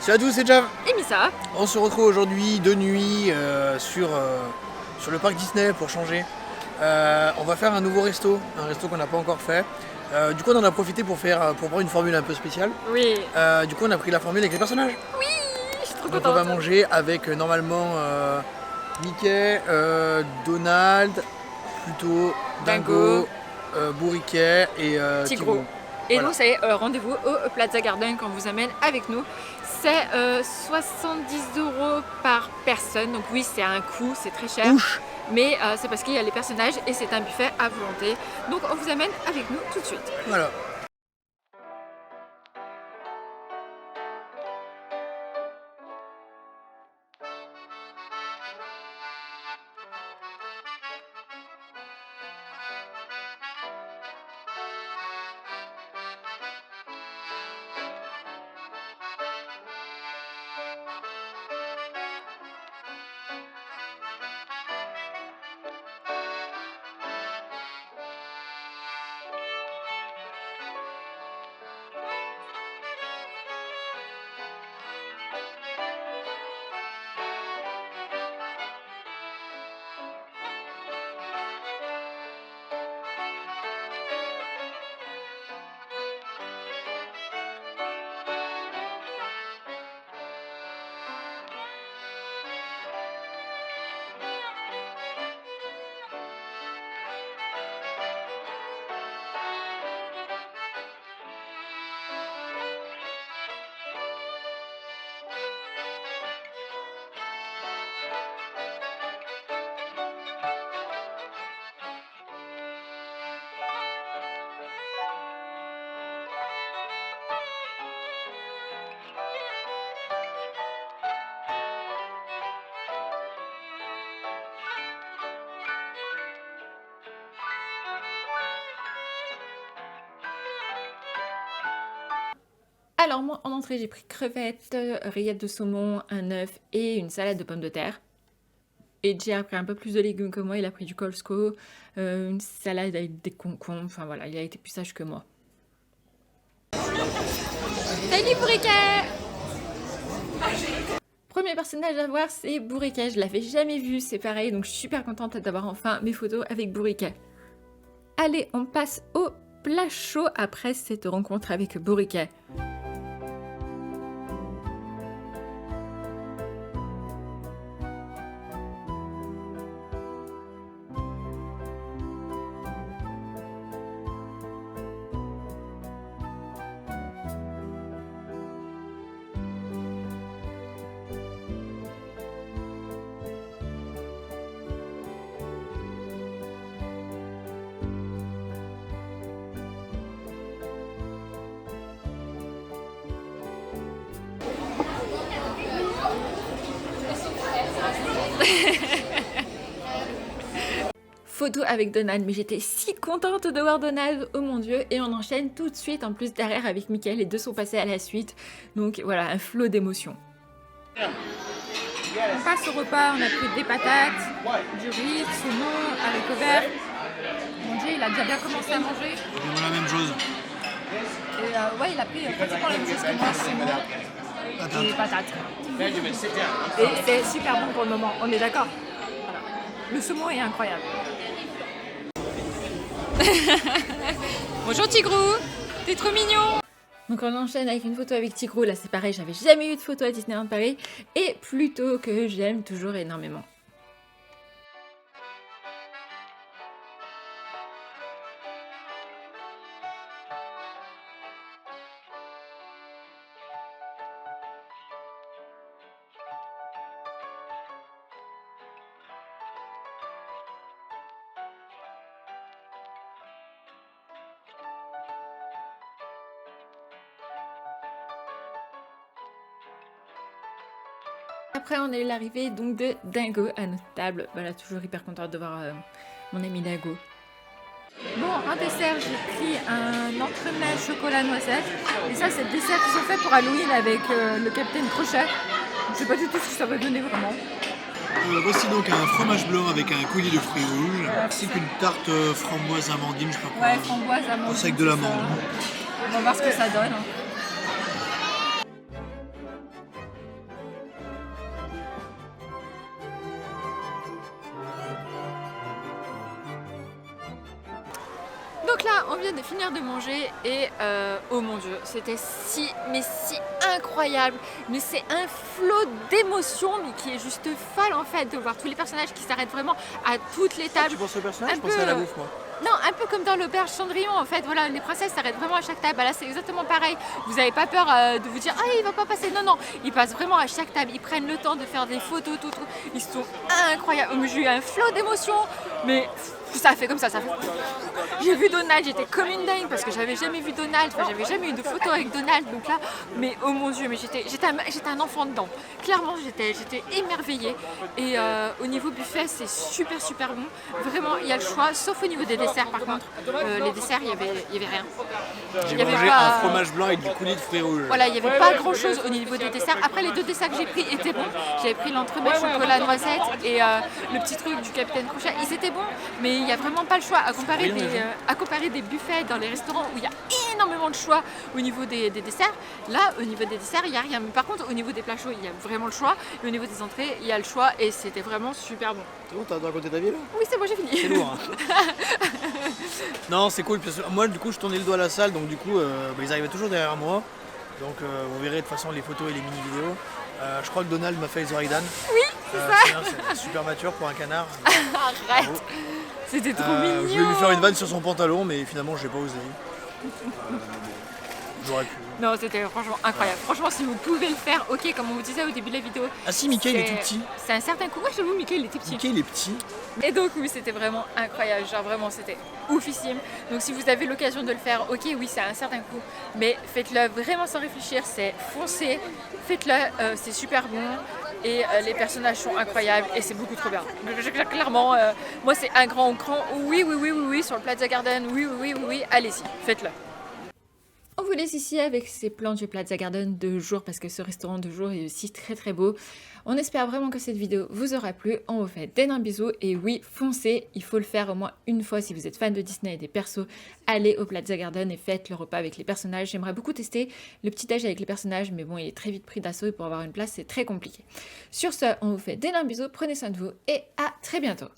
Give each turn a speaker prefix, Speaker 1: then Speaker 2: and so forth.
Speaker 1: Salut à tous, c'est Jav.
Speaker 2: Et Missa.
Speaker 1: On se retrouve aujourd'hui de nuit sur le parc Disney pour changer. On va faire un nouveau resto, un resto qu'on n'a pas encore fait. Du coup on en a profité pour prendre une formule un peu spéciale.
Speaker 2: Oui.
Speaker 1: Du coup on a pris la formule avec les personnages.
Speaker 2: Oui, je suis trop
Speaker 1: Donc
Speaker 2: contente.
Speaker 1: on va manger avec normalement Mickey, Donald, plutôt Dingo, Bourriquet et
Speaker 2: Tigrou. Et
Speaker 1: Voilà.
Speaker 2: nous, c'est rendez-vous au Plaza Garden qu'on vous amène avec nous. C'est 70 € par personne. Donc oui, c'est un coût, c'est très cher.
Speaker 1: Ouch.
Speaker 2: Mais c'est parce qu'il y a les personnages et c'est un buffet à volonté. Donc on vous amène avec nous tout de suite.
Speaker 1: Voilà.
Speaker 2: Alors moi, en entrée, j'ai pris crevettes, rillettes de saumon, un œuf et une salade de pommes de terre. Et Jay a pris un peu plus de légumes que moi, il a pris du Costco, une salade avec des concombres, enfin voilà, il a été plus sage que moi. Salut Bourriquet! Premier personnage à voir, c'est Bourriquet, je l'avais jamais vu, c'est pareil, donc je suis super contente d'avoir enfin mes photos avec Bourriquet. Allez, on passe au plat chaud après cette rencontre avec Bourriquet. Photo avec Donald, mais j'étais si contente de voir Donald, oh mon dieu, et on enchaîne tout de suite en plus derrière avec Mickey, les deux sont passés à la suite, donc voilà, un flot d'émotions. On passe au repas, on a pris des patates, du riz, saumon, haricots verts. Mon dieu, il a déjà bien commencé à manger.
Speaker 1: On a la même chose.
Speaker 2: Et ouais, il a pris pratiquement la même chose que moi, saumon et patates. Et c'est super bon pour le moment, on est d'accord? Voilà. Le saumon est incroyable. Bonjour Tigrou, t'es trop mignon. Donc on enchaîne avec une photo avec Tigrou, là c'est pareil, j'avais jamais eu de photo à Disneyland Paris, et plutôt que j'aime toujours énormément. Après on a eu l'arrivée donc de Dingo à notre table, voilà, toujours hyper contente de voir mon ami Dingo. Bon, en dessert, j'ai pris un entremets chocolat noisette. Et ça, c'est le dessert qu'ils ont fait pour Halloween avec le Capitaine Crochet. Je sais pas du tout ce que ça va donner vraiment.
Speaker 1: Voici donc un fromage blanc avec un coulis de fruits rouges, ainsi qu'une tarte framboise amandine, je sais pas quoi.
Speaker 2: Ouais, framboise, amande.
Speaker 1: C'est avec de l'amande.
Speaker 2: On va voir ce que ça donne. Donc là, on vient de finir de manger et oh mon dieu, c'était si incroyable. Mais c'est un flot d'émotions, mais qui est juste folle en fait, de voir tous les personnages qui s'arrêtent vraiment à toutes les tables.
Speaker 1: Tu penses au personnage?
Speaker 2: Un
Speaker 1: Je pensais
Speaker 2: peu,
Speaker 1: à la bouffe, moi.
Speaker 2: Non, un peu comme dans l'auberge Cendrillon en fait, voilà, les princesses s'arrêtent vraiment à chaque table. Bah, là c'est exactement pareil, vous n'avez pas peur de vous dire ah il va pas passer, non, ils passent vraiment à chaque table, ils prennent le temps de faire des photos, tout, ils sont incroyables. J'ai eu un flot d'émotions, mais ça fait comme ça fait... J'ai vu Donald, j'étais comme une dingue parce que j'avais jamais vu Donald, enfin, j'avais jamais eu de photo avec Donald, donc là, mais oh mon dieu, mais j'étais un enfant dedans. Clairement, j'étais émerveillée. Et au niveau buffet, c'est super bon. Vraiment, il y a le choix, sauf au niveau des desserts par contre. Les desserts, il y avait rien.
Speaker 1: J'ai mangé un fromage blanc avec du coulis de fruits rouges.
Speaker 2: Voilà, il n'y avait pas grand chose au niveau des desserts. Après, les 2 desserts que j'ai pris étaient bons. J'avais pris l'entrebet chocolat noisette et le petit truc du Capitaine Crochet. Ils étaient bons, mais il n'y a vraiment pas le choix à comparer des buffets dans les restaurants où il y a énormément de choix au niveau des desserts. Là, au niveau des desserts, il n'y a rien. Mais par contre, au niveau des plats chauds, il y a vraiment le choix. Et au niveau des entrées, il y a le choix et c'était vraiment super bon.
Speaker 1: C'est bon, t'as raconté ta vie là?
Speaker 2: Oui, c'est bon, j'ai fini.
Speaker 1: C'est lourd. Hein. Non, c'est cool. Parce que moi, du coup, je tournais le doigt à la salle, donc du coup, ils arrivaient toujours derrière moi. Donc, vous verrez de toute façon les photos et les mini-vidéos. Je crois que Donald m'a fait les oreilles d'âne.
Speaker 2: Oui, c'est ça.
Speaker 1: C'est super mature pour un canard.
Speaker 2: Arrête. C'était trop mignon.
Speaker 1: Je voulais lui faire une vanne sur son pantalon, mais finalement, j'ai pas osé. J'aurais pu.
Speaker 2: Non, c'était franchement incroyable. Franchement, si vous pouvez le faire, ok, comme on vous disait au début de la vidéo.
Speaker 1: Ah si, Mickey, il est tout petit.
Speaker 2: C'est un certain coup. Ouais, j'avoue, Mickey, il était petit.
Speaker 1: Mickey, il est petit.
Speaker 2: Et donc, oui, c'était vraiment incroyable. Genre, vraiment, c'était oufissime. Donc, si vous avez l'occasion de le faire, ok, oui, c'est un certain coup. Mais faites-le vraiment sans réfléchir. C'est foncé. Faites-le. C'est super bon. Et les personnages sont incroyables. Et c'est beaucoup trop bien. Clairement, moi, c'est un grand oui. Sur le Plaza Garden, oui. Allez-y, faites-le. On vous laisse ici avec ces plans du Plaza Garden de jour parce que ce restaurant de jour est aussi très beau. On espère vraiment que cette vidéo vous aura plu. On vous fait d'énormes bisous et oui, foncez, il faut le faire au moins une fois si vous êtes fan de Disney et des persos. Allez au Plaza Garden et faites le repas avec les personnages. J'aimerais beaucoup tester le petit déj avec les personnages, mais bon, il est très vite pris d'assaut et pour avoir une place, c'est très compliqué. Sur ce, on vous fait d'énormes bisous, prenez soin de vous et à très bientôt.